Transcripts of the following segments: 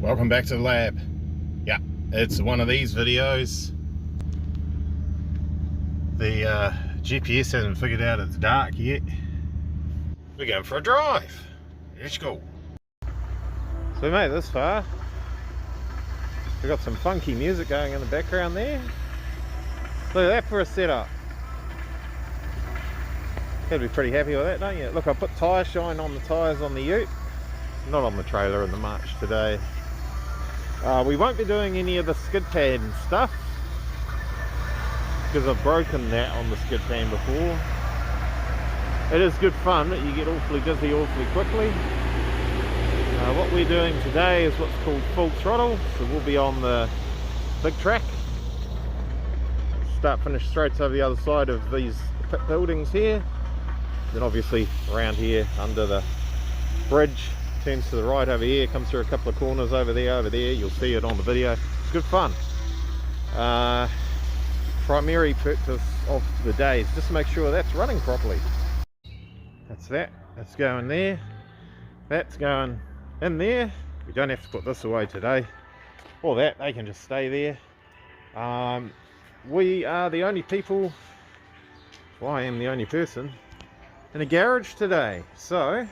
Welcome back to the lab. Yeah, it's one of these videos. The GPS hasn't figured out it's dark yet. We're going for a drive. Let's go. So we made it this far. We've got some funky music going in the background there. Look at that for a setup. Gotta be pretty happy with that, don't you? Look, I put tyre shine on the tyres on the ute. Not on the trailer in the March today. We won't be doing any of the skid pad and stuff because I've broken that on the skid pan before. It is good fun, but you get awfully dizzy awfully quickly. What we're doing today is what's called full throttle, so we'll be on the big track. Start finish straights over the other side of these pit buildings here. Then obviously around here under the bridge, turns to the right over here, comes through a couple of corners over there, you'll see it on the video. It's good fun. Primary purpose of the day is just to make sure that's running properly. That's going there, that's going in there. We don't have to put this away today, or that, they can just stay there. We are the only people, well, I am the only person in a garage today, so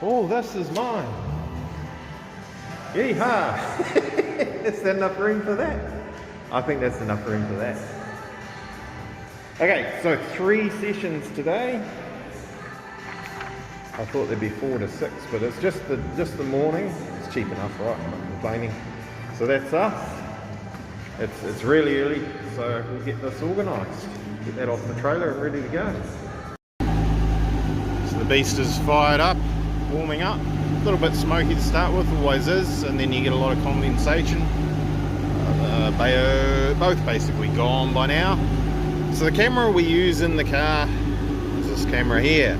all this is mine. Yeehaw! Is there enough room for that? I think that's enough room for that. Okay, so 3 sessions today. I thought there'd be 4 to 6, but it's just the morning. It's cheap enough, right? I'm not complaining. So that's us. It's really early, so we'll get this organised. Get that off the trailer and ready to go. So the beast is fired up, warming up. A little bit smoky to start with, always is, and then you get a lot of condensation. They are both basically gone by now. So the camera we use in the car is this camera here.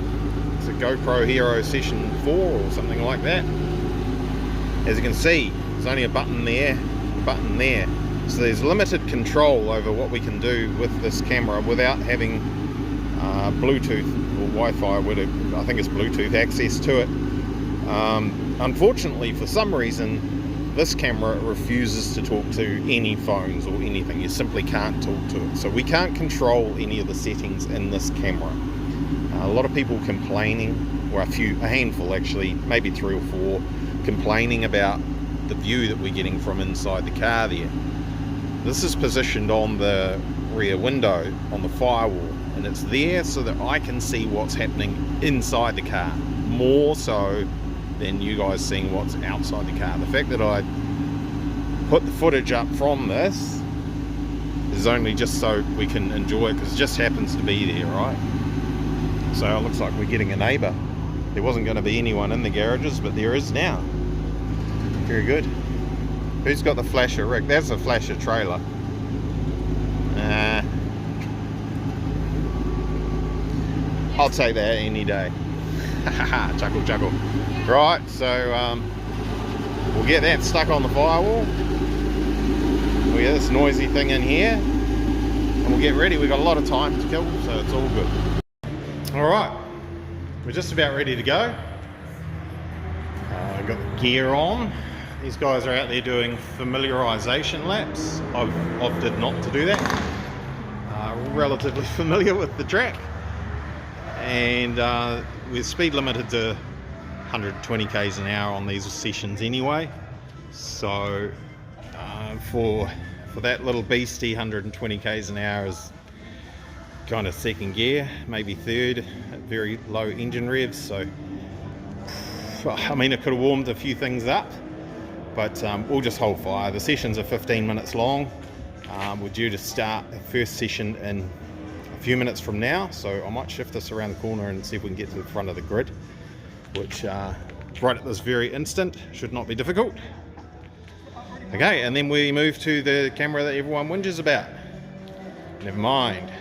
It's a GoPro Hero Session 4 or something like that. As you can see, there's only a button there, a button there. So there's limited control over what we can do with this camera without having Bluetooth or Wi-Fi, I think it's Bluetooth access to it. Unfortunately, for some reason, this camera refuses to talk to any phones or anything. You simply can't talk to it. So we can't control any of the settings in this camera. A lot of people complaining, or a handful actually, maybe 3 or 4, complaining about the view that we're getting from inside the car there. This is positioned on the rear window, on the firewall, and it's there so that I can see what's happening inside the car, more so than you guys seeing what's outside the car. The fact that I put the footage up from this is only just so we can enjoy it, because it just happens to be there, right? So it looks like we're getting a neighbour. There wasn't going to be anyone in the garages, but there is now. Very good. Who's got the flasher, Rick? That's a flasher trailer. I'll take that any day. Chuckle, chuckle. Right, so we'll get that stuck on the firewall. We'll get this noisy thing in here, and we'll get ready. We've got a lot of time to kill, so it's all good. Alright, we're just about ready to go. Got the gear on. These guys are out there doing familiarization laps. I've opted not to do that. Relatively familiar with the track, and we're speed limited to 120 k's an hour on these sessions anyway. So for that little beastie, 120 k's an hour is kind of second gear, maybe third at very low engine revs. So I mean, it could have warmed a few things up, but we'll just hold fire. The sessions are 15 minutes long. We're due to start the first session in a few minutes from now, so I might shift this around the corner and see if we can get to the front of the grid, which right at this very instant should not be difficult. Okay, and then we move to the camera that everyone whinges about. Never mind.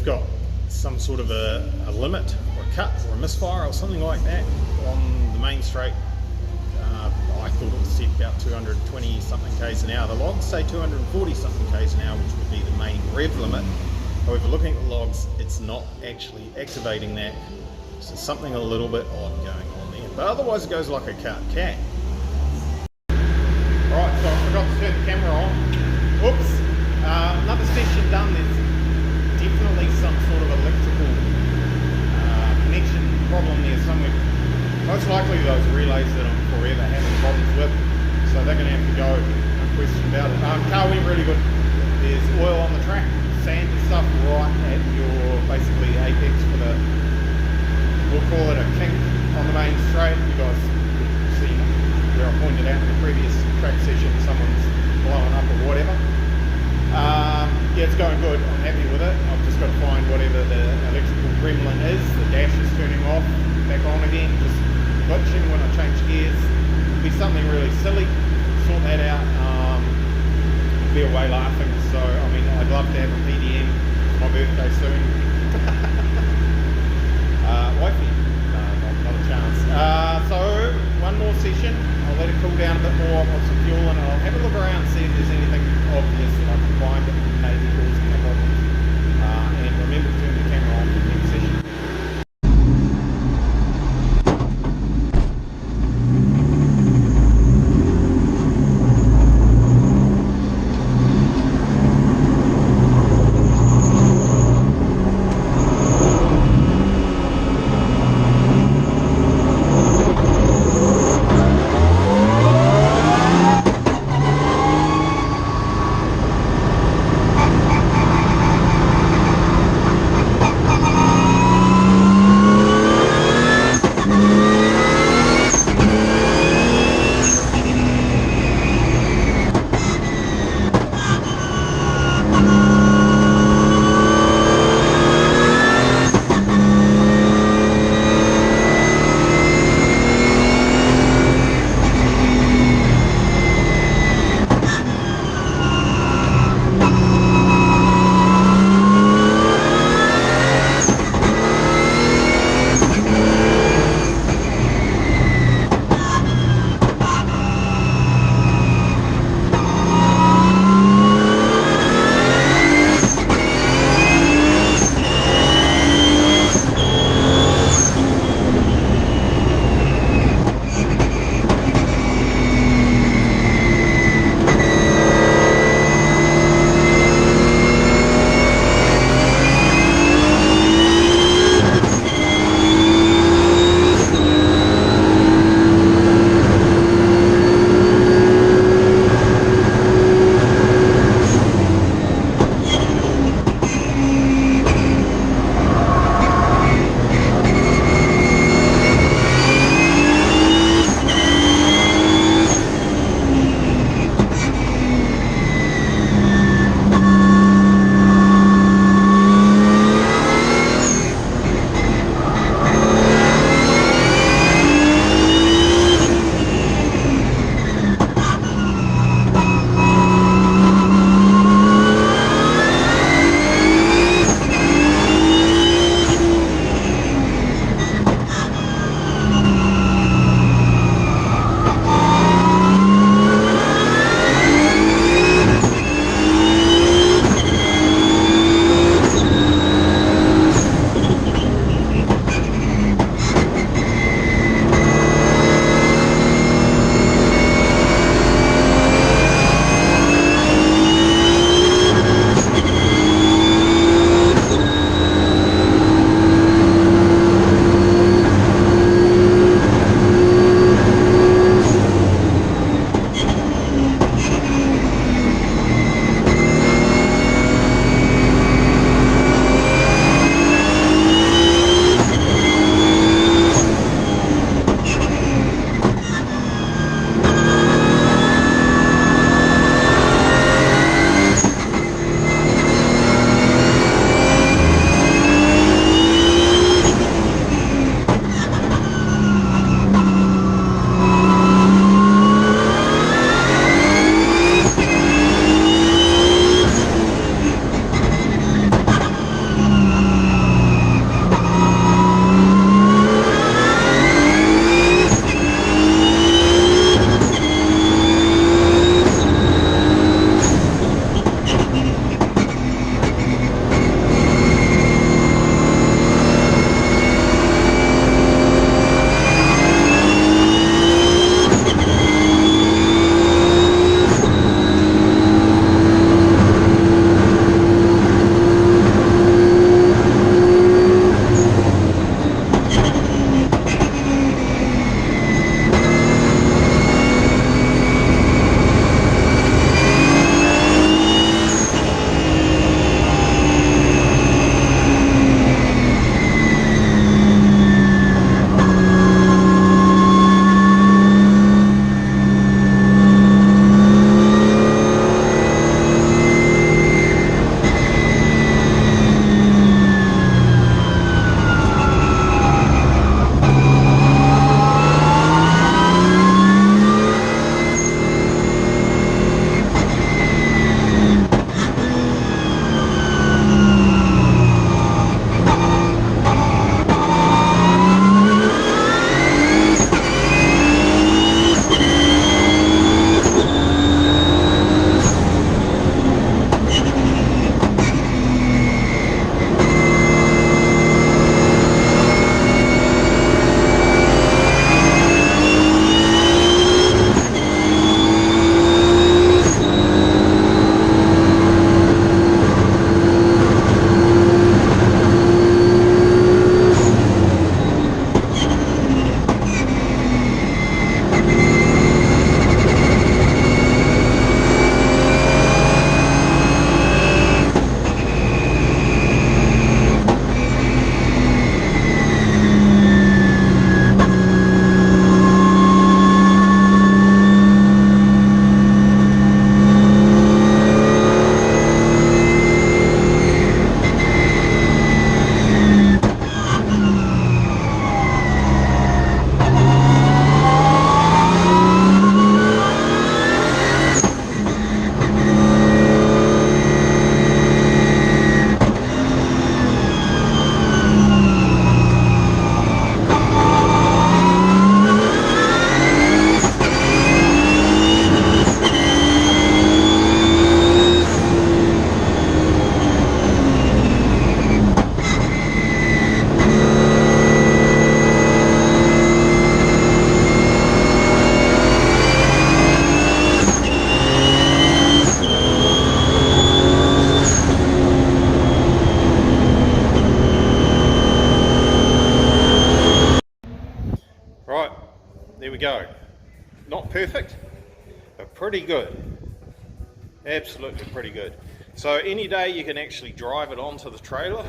we've got some sort of a limit or a cut or a misfire or something like that on the main straight. I thought it was set about 220 something k's an hour. The logs say 240 something k's an hour, which would be the main rev limit. However, looking at the logs, it's not actually activating that. So something a little bit odd going on there. But otherwise it goes like a cat. Right, so I forgot to turn the camera on. Oops. Another session done. There's definitely some sort of electrical connection problem there somewhere. Most likely those relays that I'm forever having problems with, so they're going to have to go, no question about it. Car went really good. There's oil on the track, sand and stuff right at your basically apex for the, we'll call it a kink on the main straight. You guys see where I pointed out in the previous track session, someone's blowing up or whatever. Yeah, it's going good. I'm happy with it. I've just got to find whatever the electrical gremlin is. The dash is turning off, back on again, just glitching when I change gears. It'll be something really silly. Sort that out. Be away laughing. So I mean, I'd love to have a PDM. It's my birthday soon. Wifey, not a chance. So one more session. I'll let it cool down a bit more. I'll put some fuel in it. I'll have a look around and see if there's anything obvious that I can find that may be causing the problems. And remember to turn the camera on for the next session. go. Not perfect, but pretty good. Absolutely pretty good. So any day you can actually drive it onto the trailer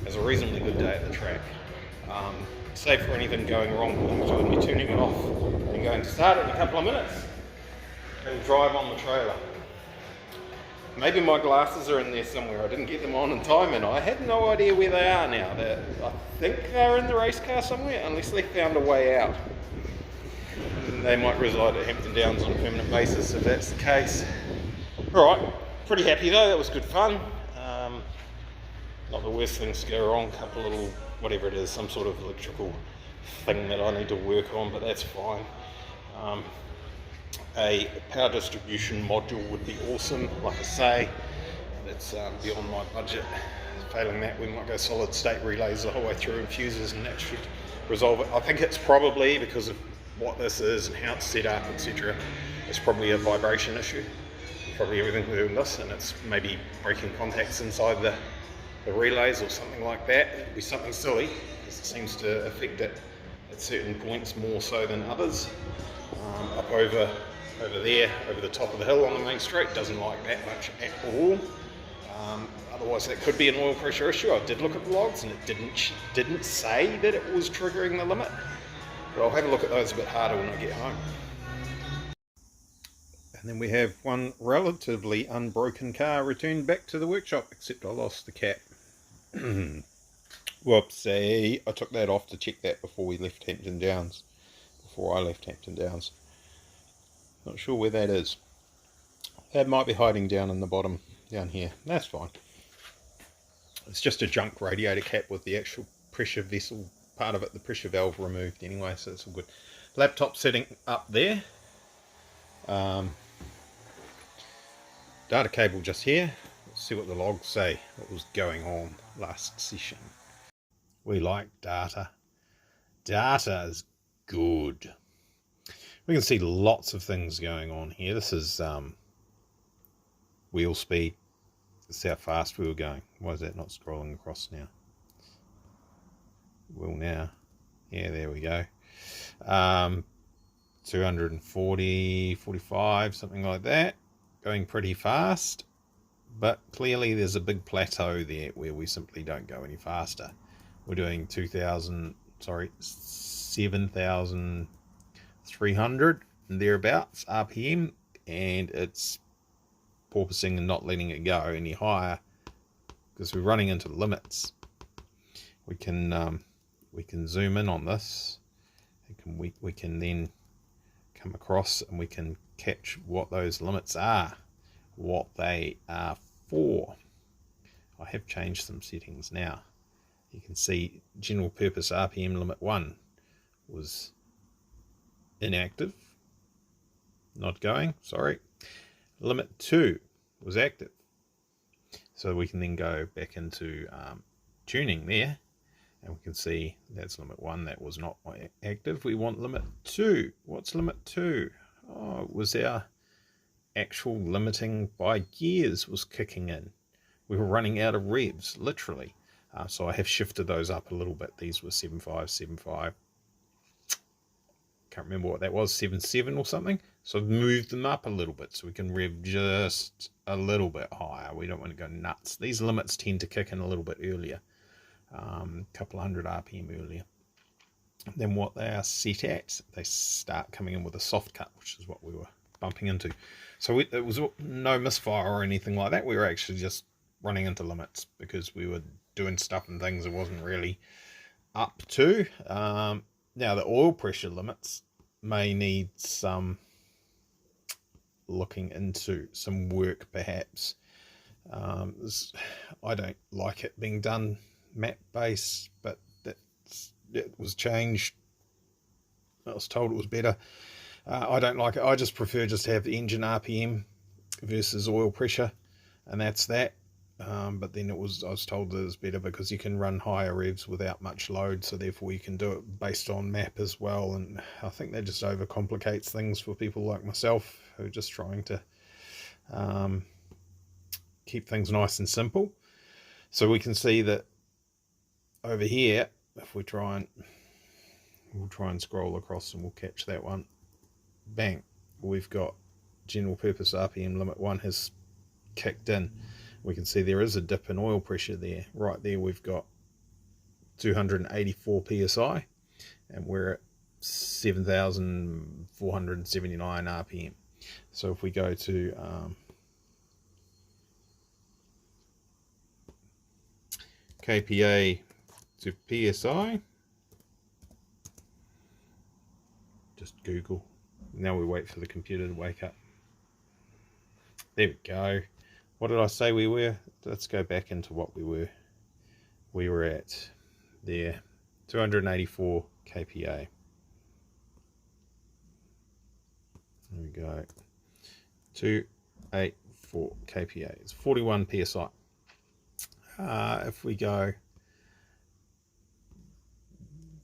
is a reasonably good day at the track. Save for anything going wrong when you're tuning it off and going to start it in a couple of minutes and drive on the trailer. Maybe my glasses are in there somewhere. I didn't get them on in time and I have no idea where they are now. I think they're in the race car somewhere, unless they found a way out. And they might reside at Hampton Downs on a permanent basis if that's the case. Alright, pretty happy though, that was good fun. Not the worst things to go wrong, a couple little, whatever it is, some sort of electrical thing that I need to work on, but that's fine. A power distribution module would be awesome, like I say. That's beyond my budget. Failing that, we might go solid state relays the whole way through and fuses, and that should resolve it. I think it's probably, because of what this is and how it's set up, etc., it's probably a vibration issue. Probably everything we're doing this, and it's maybe breaking contacts inside the relays or something like that. It'd be something silly, because it seems to affect it at certain points more so than others. Up over there, over the top of the hill on the main street, doesn't like that much at all. Otherwise that could be an oil pressure issue. I did look at the logs and it didn't say that it was triggering the limit, but I'll have a look at those a bit harder when I get home. And then we have one relatively unbroken car returned back to the workshop, except I lost the cap. Whoopsie, I took that off to check that before we left Hampton Downs. Before I left Hampton Downs. Not sure where that is. That might be hiding down in the bottom, down here. That's fine. It's just a junk radiator cap with the actual pressure vessel part of it, the pressure valve removed anyway, so it's all good. Laptop setting up there. Data cable just here. Let's see what the logs say, what was going on last session. We like data. Data is good. We can see lots of things going on here. This is wheel speed. This is how fast we were going. Why is that not scrolling across now? Will now. Yeah, there we go. 240, 45, something like that. Going pretty fast. But clearly there's a big plateau there where we simply don't go any faster. We're doing 7,300 and thereabouts RPM, and it's porpoising and not letting it go any higher because we're running into limits. We can zoom in on this. We can then come across and we can catch what those limits are, what they are for. I have changed some settings now. You can see general purpose RPM limit 1 was inactive, not going, sorry. Limit 2 was active. So we can then go back into tuning there, and we can see that's limit 1, that was not active. We want limit 2. What's limit 2? Oh, it was our actual limiting by gears was kicking in. We were running out of revs, literally. So I have shifted those up a little bit. These were 7.5. Can't remember what that was, 7.7 or something. So I've moved them up a little bit so we can rev just a little bit higher. We don't want to go nuts. These limits tend to kick in a little bit earlier, a couple hundred RPM earlier than what they are set at. They start coming in with a soft cut, which is what we were bumping into. So it was no misfire or anything like that. We were actually just running into limits because we were doing stuff and things it wasn't really up to. Now the oil pressure limits may need some looking into, some work perhaps. I don't like it being done map base, but it was changed. I was told it was better. I don't like it. I just prefer just to have the engine RPM versus oil pressure, and that's that. But then I was told that it's better because you can run higher revs without much load, so therefore you can do it based on map as well. And I think that just overcomplicates things for people like myself who are just trying to keep things nice and simple. So we can see that over here, if we try and We'll try and scroll across and we'll catch that one. Bang. We've got general purpose RPM limit 1 has kicked in. We can see there is a dip in oil pressure there. Right there we've got 284 psi and we're at 7,479 RPM. So if we go to kPa to psi, just Google. Now we wait for the computer to wake up. There we go. What did I say we were? Let's go back into what we were. We were at there, 284 kPa. There we go. 284 kPa. It's 41 psi. If we go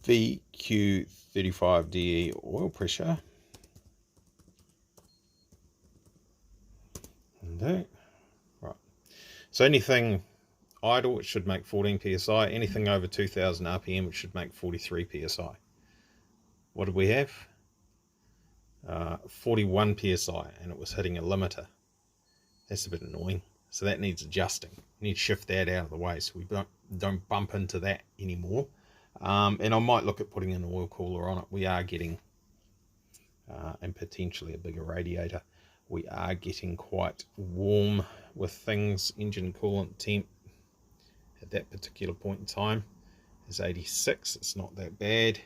VQ35DE oil pressure, right. So anything idle, it should make 14 psi. Anything over 2,000 RPM, it should make 43 psi. What did we have? 41 psi, and it was hitting a limiter. That's a bit annoying. So that needs adjusting. You need to shift that out of the way so we don't bump into that anymore. And I might look at putting an oil cooler on it. We are getting, and potentially a bigger radiator, we are getting quite warm with things. Engine coolant temp at that particular point in time is 86. It's not that bad.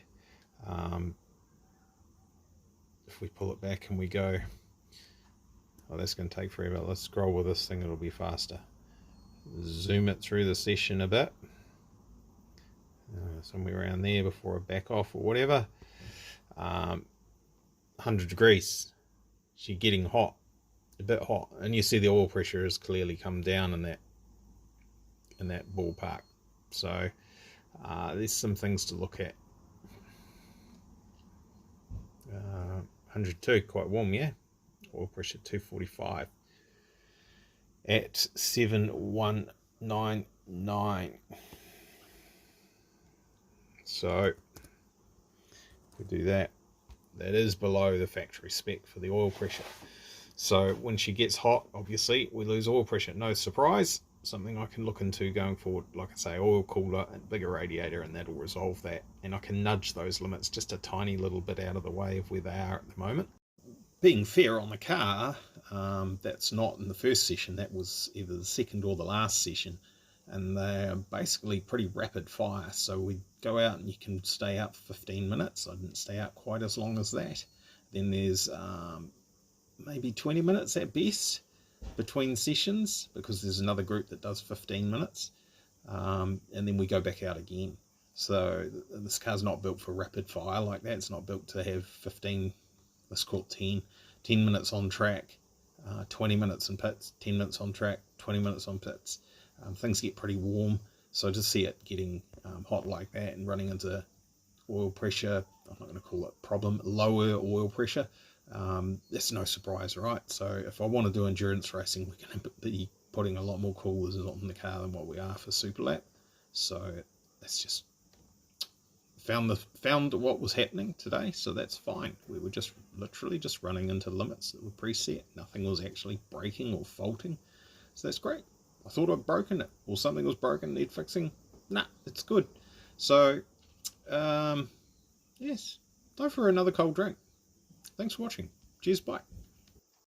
If we pull it back and we go, oh, that's going to take forever. Let's scroll with this thing, it'll be faster. Zoom it through the session a bit. Somewhere around there before I back off or whatever. 100 degrees. She's getting hot, a bit hot, and you see the oil pressure has clearly come down in that ballpark. So there's some things to look at. 102, quite warm, yeah. Oil pressure 245 at 7199. So if we do that, that is below the factory spec for the oil pressure. So when she gets hot, obviously we lose oil pressure. No surprise, something I can look into going forward. Like I say, oil cooler and bigger radiator, and that'll resolve that. And I can nudge those limits just a tiny little bit out of the way of where they are at the moment. Being fair on the car, that's not in the first session. That was either the second or the last session. And they're basically pretty rapid fire. So we go out and you can stay out 15 minutes. I didn't stay out quite as long as that. Then there's maybe 20 minutes at best between sessions, because there's another group that does 15 minutes. And then we go back out again. So this car's not built for rapid fire like that. It's not built to have 15, let's call it 10 minutes on track, 20 minutes in pits, 10 minutes on track, 20 minutes on pits. Things get pretty warm, so I just see it getting hot like that and running into oil pressure. I'm not going to call it problem, lower oil pressure. That's no surprise, right? So if I want to do endurance racing, we're going to be putting a lot more coolers on the car than what we are for Super Lap. So that's just found what was happening today, so that's fine. We were just literally just running into limits that were preset. Nothing was actually breaking or faulting, so that's great. I thought I'd broken it, or something was broken, need fixing. Nah, it's good. So, yes, time for another cold drink. Thanks for watching. Cheers, bye.